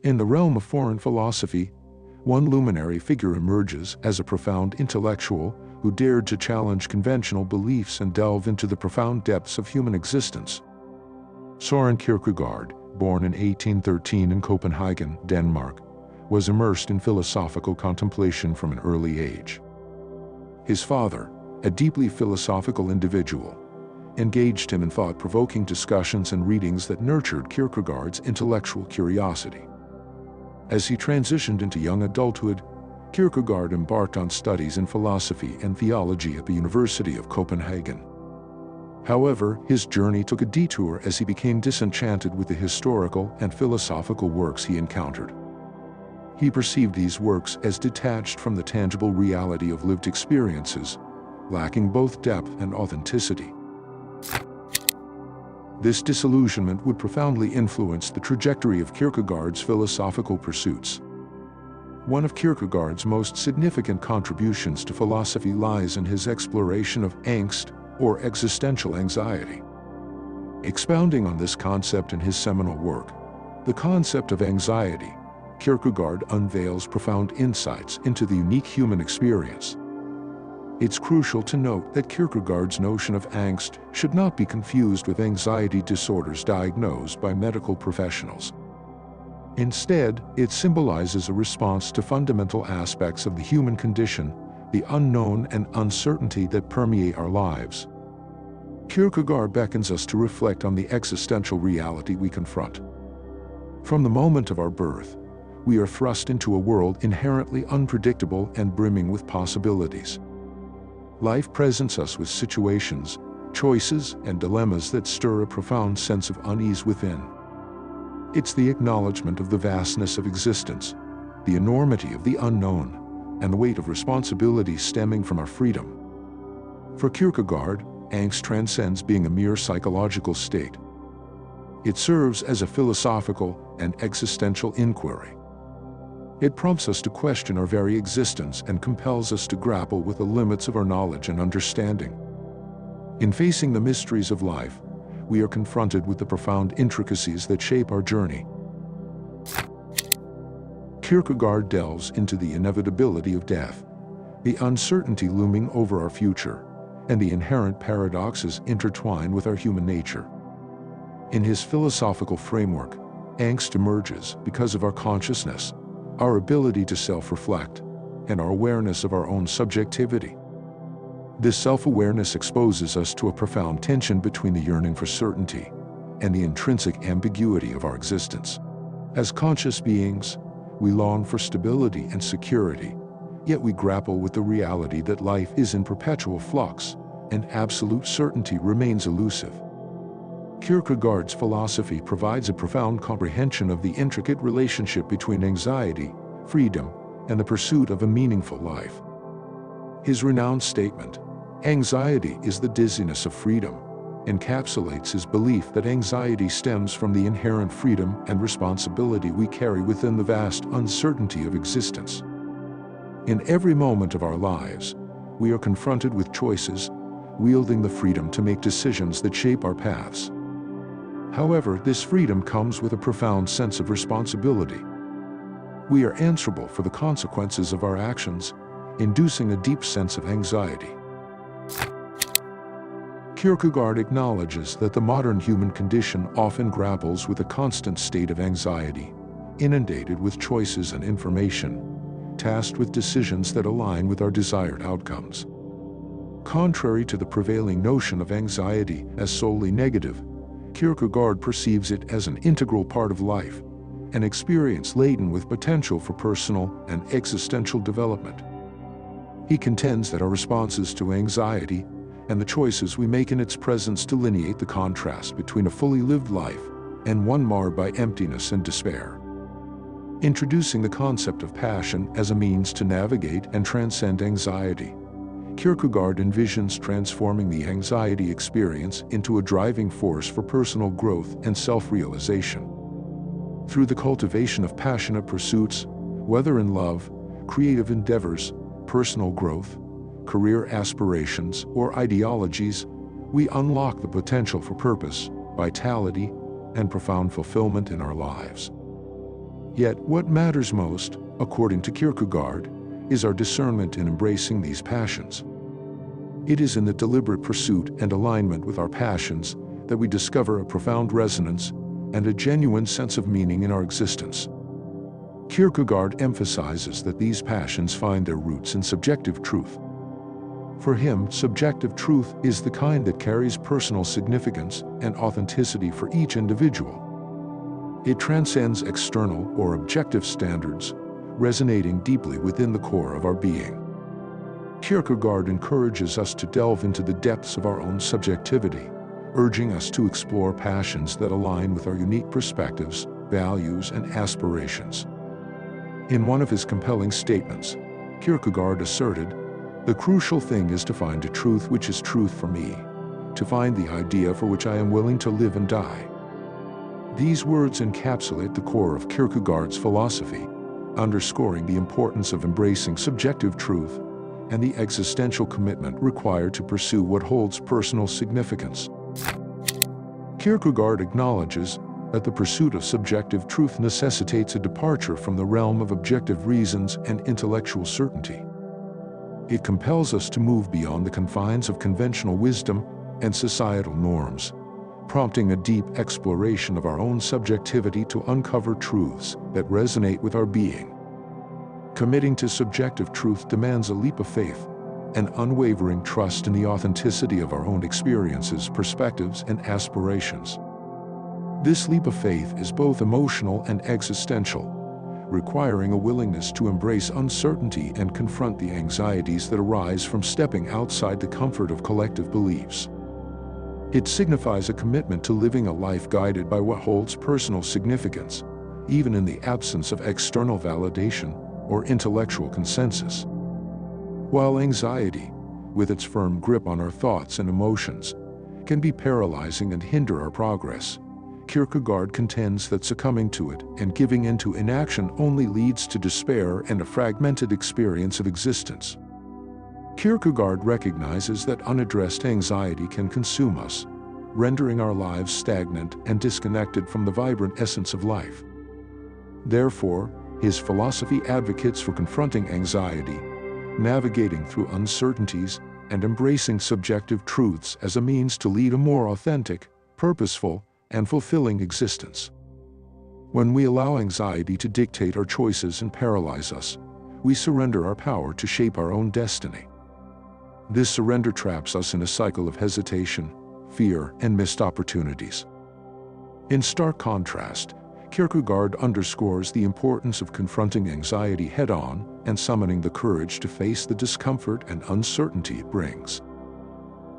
In the realm of foreign philosophy, one luminary figure emerges as a profound intellectual who dared to challenge conventional beliefs and delve into the profound depths of human existence. Søren Kierkegaard, born in 1813 in Copenhagen, Denmark, was immersed in philosophical contemplation from an early age. His father, a deeply philosophical individual, engaged him in thought-provoking discussions and readings that nurtured Kierkegaard's intellectual curiosity. As he transitioned into young adulthood, Kierkegaard embarked on studies in philosophy and theology at the University of Copenhagen. However, his journey took a detour as he became disenchanted with the historical and philosophical works he encountered. He perceived these works as detached from the tangible reality of lived experiences, lacking both depth and authenticity. This disillusionment would profoundly influence the trajectory of Kierkegaard's philosophical pursuits. One of Kierkegaard's most significant contributions to philosophy lies in his exploration of angst, or existential anxiety. Expounding on this concept in his seminal work, The Concept of Anxiety, Kierkegaard unveils profound insights into the unique human experience. It's crucial to note that Kierkegaard's notion of angst should not be confused with anxiety disorders diagnosed by medical professionals. Instead, it symbolizes a response to fundamental aspects of the human condition, the unknown and uncertainty that permeate our lives. Kierkegaard beckons us to reflect on the existential reality we confront. From the moment of our birth, we are thrust into a world inherently unpredictable and brimming with possibilities. Life presents us with situations, choices, and dilemmas that stir a profound sense of unease within. It's the acknowledgement of the vastness of existence, the enormity of the unknown, and the weight of responsibility stemming from our freedom. For Kierkegaard, angst transcends being a mere psychological state. It serves as a philosophical and existential inquiry. It prompts us to question our very existence and compels us to grapple with the limits of our knowledge and understanding. In facing the mysteries of life, we are confronted with the profound intricacies that shape our journey. Kierkegaard delves into the inevitability of death, the uncertainty looming over our future, and the inherent paradoxes intertwined with our human nature. In his philosophical framework, angst emerges because of our consciousness, our ability to self-reflect, and our awareness of our own subjectivity. This self-awareness exposes us to a profound tension between the yearning for certainty and the intrinsic ambiguity of our existence. As conscious beings, we long for stability and security, yet we grapple with the reality that life is in perpetual flux, and absolute certainty remains elusive. Kierkegaard's philosophy provides a profound comprehension of the intricate relationship between anxiety, freedom, and the pursuit of a meaningful life. His renowned statement, "Anxiety is the dizziness of freedom," encapsulates his belief that anxiety stems from the inherent freedom and responsibility we carry within the vast uncertainty of existence. In every moment of our lives, we are confronted with choices, wielding the freedom to make decisions that shape our paths. However, this freedom comes with a profound sense of responsibility. We are answerable for the consequences of our actions, inducing a deep sense of anxiety. Kierkegaard acknowledges that the modern human condition often grapples with a constant state of anxiety, inundated with choices and information, tasked with decisions that align with our desired outcomes. Contrary to the prevailing notion of anxiety as solely negative, Kierkegaard perceives it as an integral part of life, an experience laden with potential for personal and existential development. He contends that our responses to anxiety and the choices we make in its presence delineate the contrast between a fully lived life and one marred by emptiness and despair. Introducing the concept of passion as a means to navigate and transcend anxiety, Kierkegaard envisions transforming the anxiety experience into a driving force for personal growth and self-realization. Through the cultivation of passionate pursuits, whether in love, creative endeavors, personal growth, career aspirations, or ideologies, we unlock the potential for purpose, vitality, and profound fulfillment in our lives. Yet, what matters most, according to Kierkegaard, is our discernment in embracing these passions. It is in the deliberate pursuit and alignment with our passions that we discover a profound resonance and a genuine sense of meaning in our existence. Kierkegaard emphasizes that these passions find their roots in subjective truth. For him, subjective truth is the kind that carries personal significance and authenticity for each individual. It transcends external or objective standards, resonating deeply within the core of our being. Kierkegaard encourages us to delve into the depths of our own subjectivity, urging us to explore passions that align with our unique perspectives, values, and aspirations. In one of his compelling statements, Kierkegaard asserted, "The crucial thing is to find a truth which is truth for me, to find the idea for which I am willing to live and die." These words encapsulate the core of Kierkegaard's philosophy, underscoring the importance of embracing subjective truth and the existential commitment required to pursue what holds personal significance. Kierkegaard acknowledges that the pursuit of subjective truth necessitates a departure from the realm of objective reasons and intellectual certainty. It compels us to move beyond the confines of conventional wisdom and societal norms, prompting a deep exploration of our own subjectivity to uncover truths that resonate with our being. Committing to subjective truth demands a leap of faith, an unwavering trust in the authenticity of our own experiences, perspectives, and aspirations. This leap of faith is both emotional and existential, requiring a willingness to embrace uncertainty and confront the anxieties that arise from stepping outside the comfort of collective beliefs. It signifies a commitment to living a life guided by what holds personal significance, even in the absence of external validation or intellectual consensus. While anxiety, with its firm grip on our thoughts and emotions, can be paralyzing and hinder our progress, Kierkegaard contends that succumbing to it and giving in to inaction only leads to despair and a fragmented experience of existence. Kierkegaard recognizes that unaddressed anxiety can consume us, rendering our lives stagnant and disconnected from the vibrant essence of life. Therefore, his philosophy advocates for confronting anxiety, navigating through uncertainties, and embracing subjective truths as a means to lead a more authentic, purposeful, and fulfilling existence. When we allow anxiety to dictate our choices and paralyze us, we surrender our power to shape our own destiny. This surrender traps us in a cycle of hesitation, fear, and missed opportunities. In stark contrast, Kierkegaard underscores the importance of confronting anxiety head-on and summoning the courage to face the discomfort and uncertainty it brings.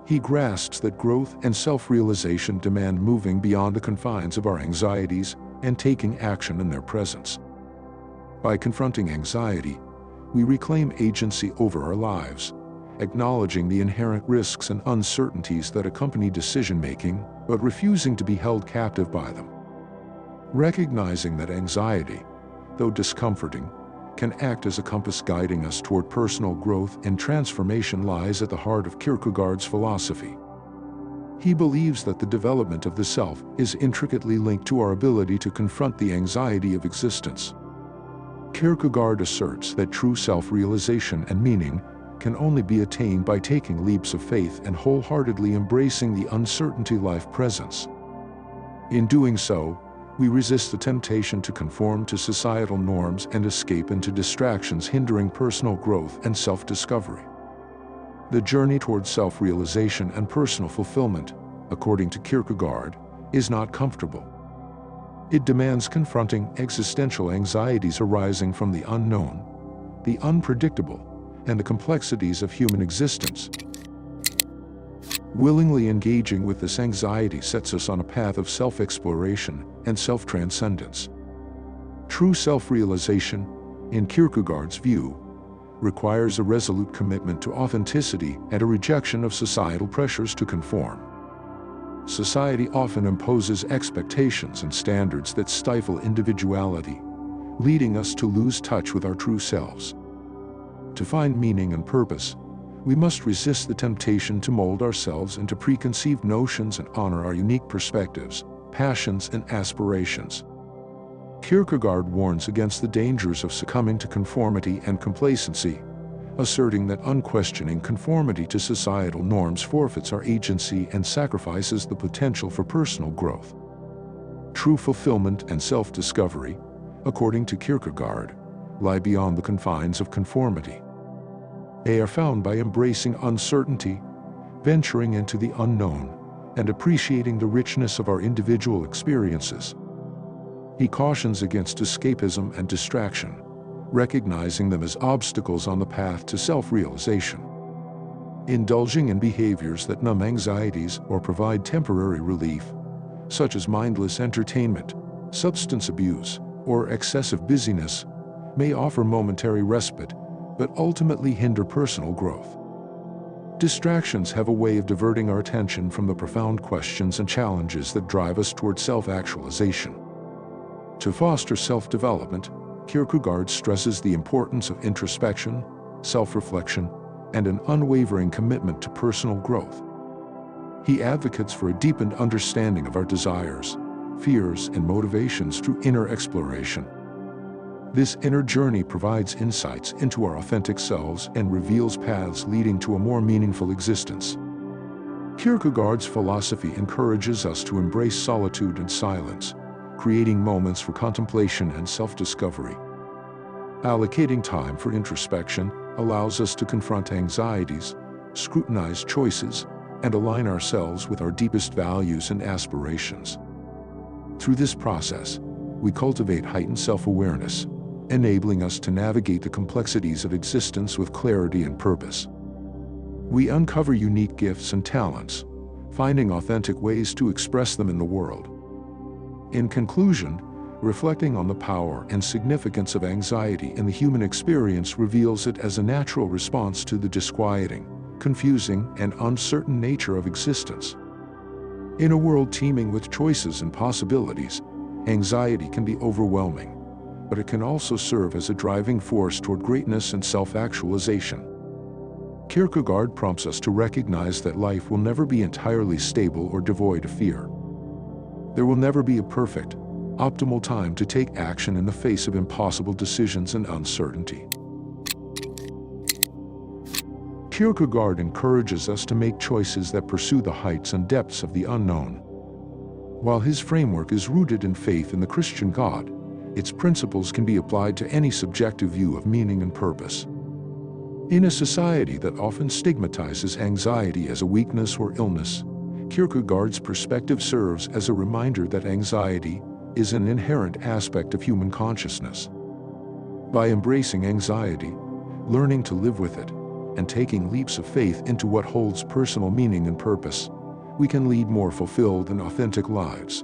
He grasps that growth and self-realization demand moving beyond the confines of our anxieties and taking action in their presence. By confronting anxiety, we reclaim agency over our lives, acknowledging the inherent risks and uncertainties that accompany decision-making, but refusing to be held captive by them. Recognizing that anxiety, though discomforting, can act as a compass guiding us toward personal growth and transformation lies at the heart of Kierkegaard's philosophy. He believes that the development of the self is intricately linked to our ability to confront the anxiety of existence. Kierkegaard asserts that true self-realization and meaning can only be attained by taking leaps of faith and wholeheartedly embracing the uncertainty life presents. In doing so, we resist the temptation to conform to societal norms and escape into distractions hindering personal growth and self-discovery. The journey towards self-realization and personal fulfillment, according to Kierkegaard, is not comfortable. It demands confronting existential anxieties arising from the unknown, the unpredictable, and the complexities of human existence. Willingly engaging with this anxiety sets us on a path of self-exploration and self-transcendence. True self-realization, in Kierkegaard's view, requires a resolute commitment to authenticity and a rejection of societal pressures to conform. Society often imposes expectations and standards that stifle individuality, leading us to lose touch with our true selves. To find meaning and purpose, we must resist the temptation to mold ourselves into preconceived notions and honor our unique perspectives, passions, and aspirations. Kierkegaard warns against the dangers of succumbing to conformity and complacency, asserting that unquestioning conformity to societal norms forfeits our agency and sacrifices the potential for personal growth. True fulfillment and self-discovery, according to Kierkegaard, lie beyond the confines of conformity. They are found by embracing uncertainty, venturing into the unknown, and appreciating the richness of our individual experiences. He cautions against escapism and distraction, recognizing them as obstacles on the path to self-realization. Indulging in behaviors that numb anxieties or provide temporary relief, such as mindless entertainment, substance abuse, or excessive busyness, may offer momentary respite, but ultimately hinder personal growth. Distractions have a way of diverting our attention from the profound questions and challenges that drive us toward self-actualization. To foster self-development, Kierkegaard stresses the importance of introspection, self-reflection, and an unwavering commitment to personal growth. He advocates for a deepened understanding of our desires, fears, and motivations through inner exploration. This inner journey provides insights into our authentic selves and reveals paths leading to a more meaningful existence. Kierkegaard's philosophy encourages us to embrace solitude and silence, creating moments for contemplation and self-discovery. Allocating time for introspection allows us to confront anxieties, scrutinize choices, and align ourselves with our deepest values and aspirations. Through this process, we cultivate heightened self-awareness, enabling us to navigate the complexities of existence with clarity and purpose. We uncover unique gifts and talents, finding authentic ways to express them in the world. In conclusion, reflecting on the power and significance of anxiety in the human experience reveals it as a natural response to the disquieting, confusing, and uncertain nature of existence. In a world teeming with choices and possibilities, anxiety can be overwhelming, but it can also serve as a driving force toward greatness and self-actualization. Kierkegaard prompts us to recognize that life will never be entirely stable or devoid of fear. There will never be a perfect, optimal time to take action in the face of impossible decisions and uncertainty. Kierkegaard encourages us to make choices that pursue the heights and depths of the unknown. While his framework is rooted in faith in the Christian God, its principles can be applied to any subjective view of meaning and purpose. In a society that often stigmatizes anxiety as a weakness or illness, Kierkegaard's perspective serves as a reminder that anxiety is an inherent aspect of human consciousness. By embracing anxiety, learning to live with it, and taking leaps of faith into what holds personal meaning and purpose, we can lead more fulfilled and authentic lives.